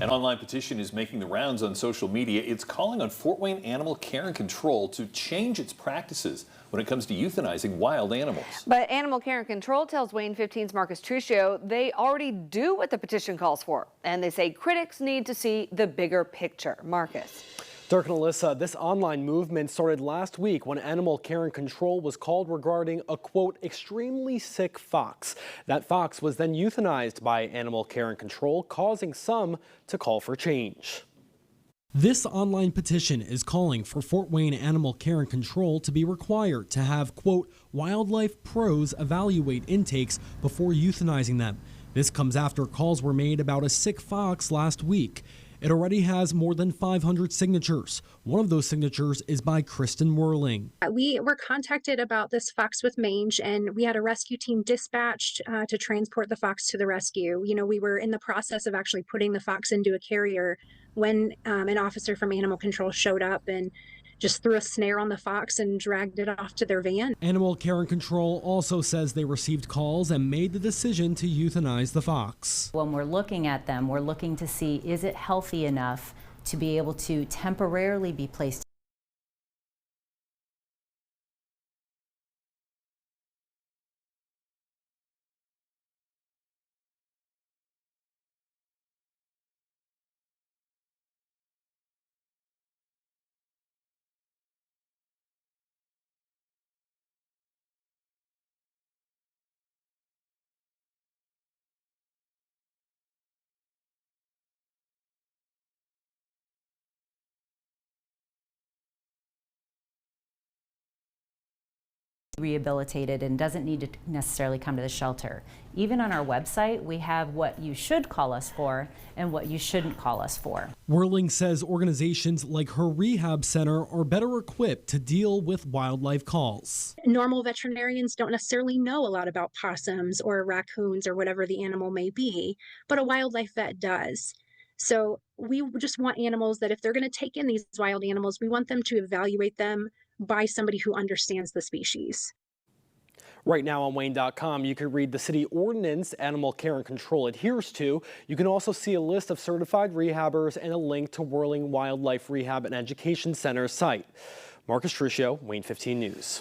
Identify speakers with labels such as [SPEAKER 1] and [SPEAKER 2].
[SPEAKER 1] An online petition is making the rounds on social media. It's calling on Fort Wayne Animal Care and Control to change its practices when it comes to euthanizing wild animals.
[SPEAKER 2] But Animal Care and Control tells Wayne 15's Marcus Truccio they already do what the petition calls for. And they say critics need to see the bigger picture. Marcus.
[SPEAKER 3] Dirk and Alyssa, this online movement started last week when Animal Care and Control was called regarding a, quote, extremely sick fox. That fox was then euthanized by Animal Care and Control, causing some to call for change.
[SPEAKER 4] This online petition is calling for Fort Wayne Animal Care and Control to be required to have, quote, wildlife pros evaluate intakes before euthanizing them. This comes after calls were made about a sick fox last week. It already has more than 500 signatures. One of those signatures is by Kristen Whirling.
[SPEAKER 5] We were contacted about this fox with mange, and we had a rescue team dispatched to transport the fox to the rescue. You know, we were in the process of actually putting the fox into a carrier when an officer from Animal Control showed up and just threw a snare on the fox and dragged it off to their van.
[SPEAKER 4] Animal Care and Control also says they received calls and made the decision to euthanize the fox.
[SPEAKER 6] When we're looking at them, we're looking to see, is it healthy enough to be able to temporarily be placed rehabilitated and doesn't need to necessarily come to the shelter. Even on our website, we have what you should call us for and what you shouldn't call us for.
[SPEAKER 4] Whirling says organizations like her rehab center are better equipped to deal with wildlife calls.
[SPEAKER 5] Normal veterinarians don't necessarily know a lot about possums or raccoons or whatever the animal may be, but a wildlife vet does. So we just want animals that if they're going to take in these wild animals, we want them to evaluate them by somebody who understands the species.
[SPEAKER 3] Right now on Wayne.com, you can read the city ordinance Animal Care and Control adheres to. You can also see a list of certified rehabbers and a link to Whirling Wildlife Rehab and Education Center's site. Marcus Truccio, Wayne 15 News.